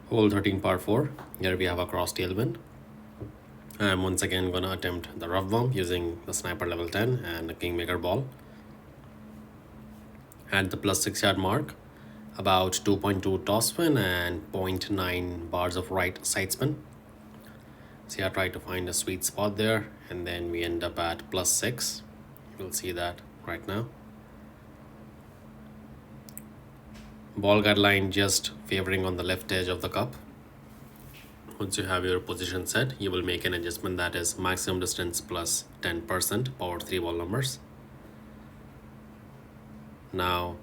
Hole 13 par 4. Here we have a cross tailwind. I'm once again gonna attempt the rough bump using the sniper level 10 and the kingmaker ball. At the plus 6 yard mark, about 2.2 toss spin and zero 0.9 bars of right side spin. See, I try to find a sweet spot there, and then we end up at plus 6. You'll see that right now. Ball guideline just favoring on the left edge of the cup. Once you have your position set, you will make an adjustment that is maximum distance plus 10% power 3 ball numbers. Now,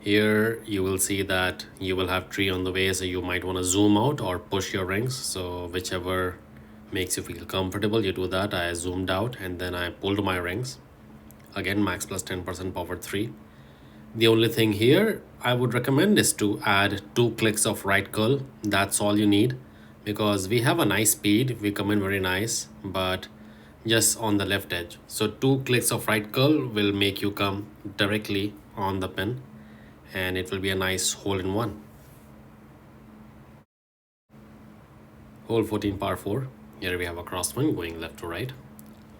here you will see that you will have tree on the way, so you might want to zoom out or push your rings. So whichever makes you feel comfortable, you do that. I zoomed out and then I pulled my rings. Again, max plus 10% power 3. The only thing here I would recommend is to add 2 clicks of right curl. That's all you need, because we have a nice speed, we come in very nice, but just on the left edge. So 2 clicks of right curl will make you come directly on the pin, and it will be a nice hole in one. Hole 14 par 4. Here we have a crosswind going left to right.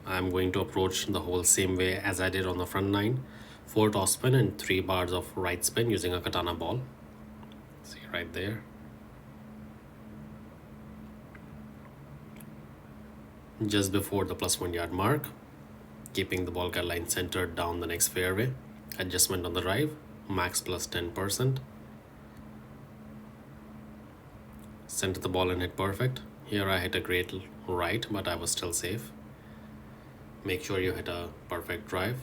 I'm going to approach the hole same way as I did on the front 9. 4 toss spin and 3 bars of right spin using a katana ball. See right there. Just before the plus 1 yard mark, keeping the ball guideline centered down the next fairway. Adjustment on the drive, max plus 10%. Center the ball and hit perfect. Here I hit a great right, but I was still safe. Make sure you hit a perfect drive.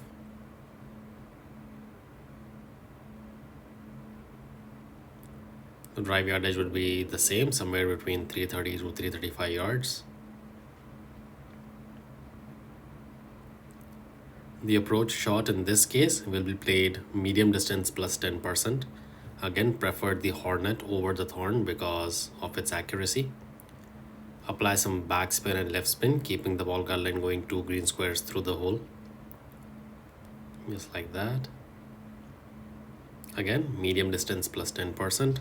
The drive yardage would be the same, somewhere between 330 to 335 yards. The approach shot in this case will be played medium distance plus 10%. Again, preferred the Hornet over the Thorn because of its accuracy. Apply some backspin and left spin, keeping the ball guideline going 2 green squares through the hole. Just like that. Again, medium distance plus 10%.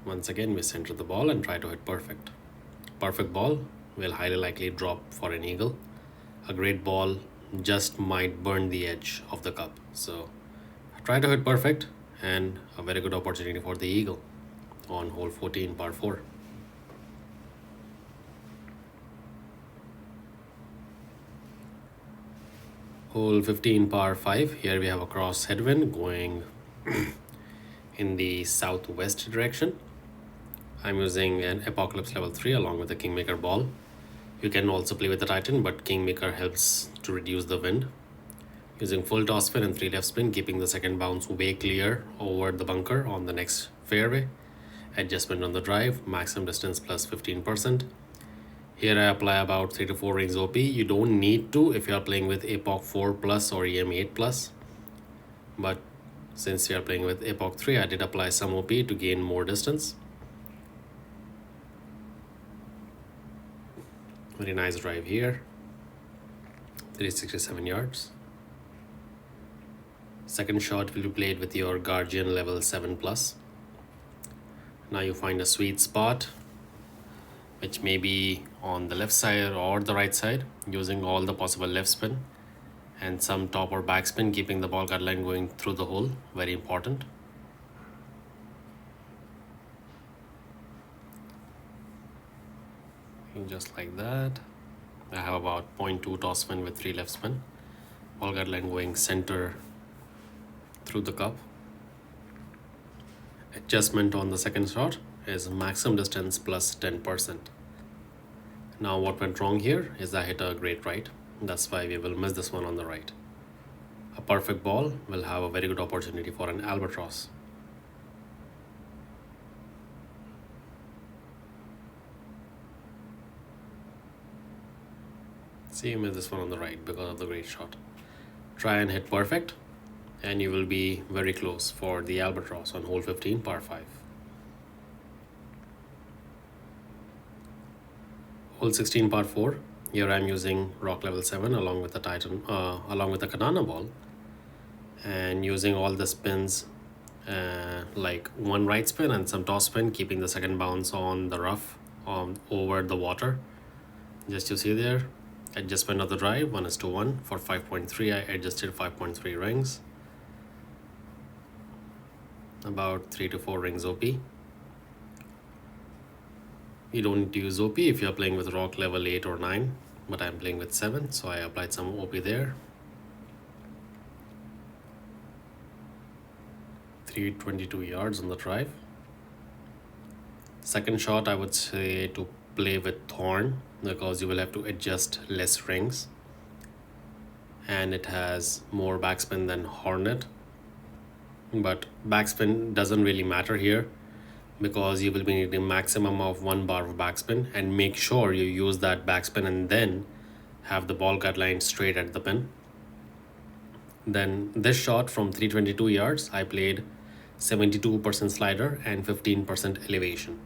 Once again, we center the ball and try to hit perfect. Perfect ball will highly likely drop for an eagle. A great ball just might burn the edge of the cup. So try to hit perfect, and a very good opportunity for the eagle on hole 14 par 4. Hole 15 par 5. Here we have a cross headwind going in the southwest direction. I'm using an Apocalypse level 3 along with the Kingmaker ball. You can also play with the Titan, but Kingmaker helps to reduce the wind. Using full toss spin and 3 left spin, keeping the second bounce way clear over the bunker on the next fairway. Adjustment on the drive, maximum distance plus 15%. Here I apply about 3 to 4 rings OP. You don't need to if you are playing with Apoc 4 plus or EM 8 plus. But since we are playing with Apoc 3, I did apply some OP to gain more distance. Very nice drive here. 367 yards. Second shot will be played with your Guardian level 7 plus. Now you find a sweet spot, which may be on the left side or the right side, using all the possible left spin and some top or back spin, keeping the ball guideline going through the hole. Very important. And just like that, I have about 0.2 toss spin with 3 left spin. Ball guideline going center through the cup. Adjustment on the second shot is maximum distance plus 10%. Now what went wrong here is I hit a great right. That's why we will miss this one on the right. A perfect ball will have a very good opportunity for an albatross. See, you miss this one on the right because of the great shot. Try and hit perfect, and you will be very close for the albatross on hole 15 par 5. Hole 16 par 4. Here I'm using rock level 7 along with the along with the Katana ball, and using all the spins, like one right spin and some toss spin, keeping the second bounce on the rough over the water. Just you see there, adjustment of the drive 1:1. For 5.3 I adjusted 5.3 rings, about 3 to 4 rings OP. You don't need to use OP if you're playing with rock level 8 or 9, but I'm playing with 7, so I applied some OP there. 322 yards on the drive. Second shot, I would say to play with Thorn, because you will have to adjust less rings, and it has more backspin than Hornet. But backspin doesn't really matter here, because you will be needing maximum of 1 bar of backspin, and make sure you use that backspin and then have the ball guideline straight at the pin. Then this shot from 322 yards, I played 72% slider and 15% elevation.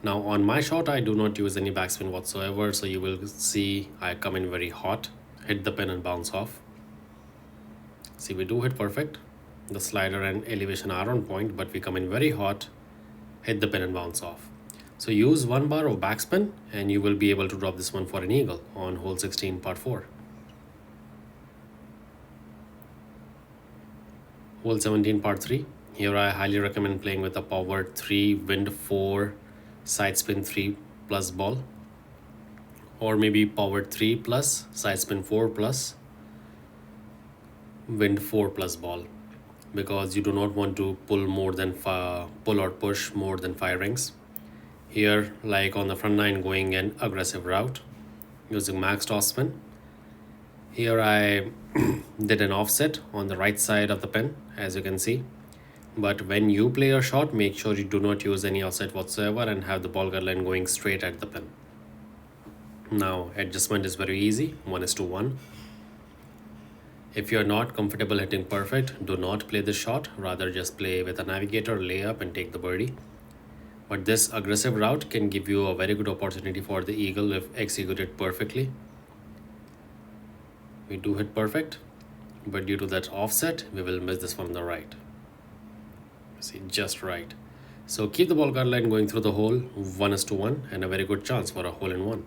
Now on my shot, I do not use any backspin whatsoever, so you will see I come in very hot, hit the pin and bounce off. See, we do hit perfect. The slider and elevation are on point, but we come in very hot, hit the pin and bounce off. So use 1 bar of backspin and you will be able to drop this one for an eagle on hole 16 par 4. Hole 17 par 3. Here I highly recommend playing with a power 3 wind 4 side spin 3 plus ball, or maybe power 3 plus side spin 4 plus wind 4 plus ball, because you do not want to pull or push more than 5 rings. Here, like on the front 9, going an aggressive route using max toss spin. Here I did an offset on the right side of the pin, as you can see. But when you play your shot, make sure you do not use any offset whatsoever and have the ball guideline going straight at the pin. Now adjustment is very easy, 1:1. If you're not comfortable hitting perfect, do not play this shot, rather just play with a navigator, lay up and take the birdie. But this aggressive route can give you a very good opportunity for the eagle if executed perfectly. We do hit perfect, but due to that offset, we will miss this one on the right. See, just right. So keep the ball guideline going through the hole, 1:1, and a very good chance for a hole-in-one.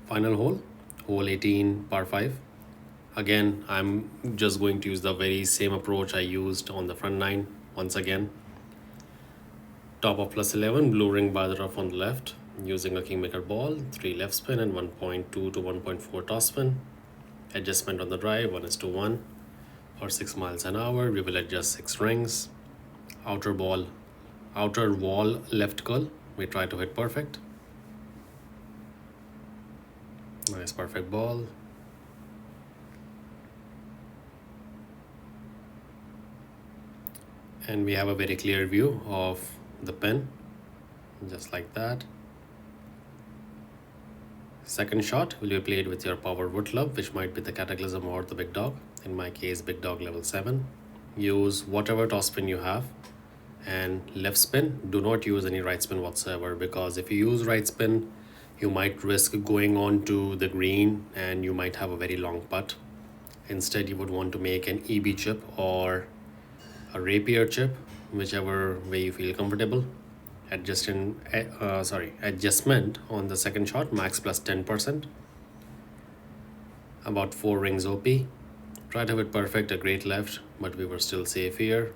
Final hole, hole 18 par 5. Again, I'm just going to use the very same approach I used on the front 9 once again. Top of +11, blue ring by the rough on the left, using a Kingmaker ball, 3 left spin and 1.2 to 1.4 toss spin. Adjustment on the drive, 1:1. For 6 miles an hour, we will adjust 6 rings. Outer wall left curl, we try to hit perfect. Nice perfect ball. And we have a very clear view of the pin, just like that. Second shot will be played with your power wood club, which might be the Cataclysm or the Big Dog. In my case, Big Dog level 7. Use whatever toss spin you have. And left spin, do not use any right spin whatsoever, because if you use right spin, you might risk going on to the green and you might have a very long putt. Instead, you would want to make an EB chip or a rapier chip, whichever way you feel comfortable. Adjustment on the second shot, max plus 10%. About 4 rings OP. Try to hit perfect, a great left, but we were still safe here.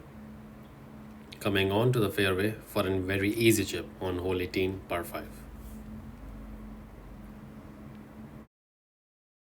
Coming on to the fairway for a very easy chip on hole 18 par 5.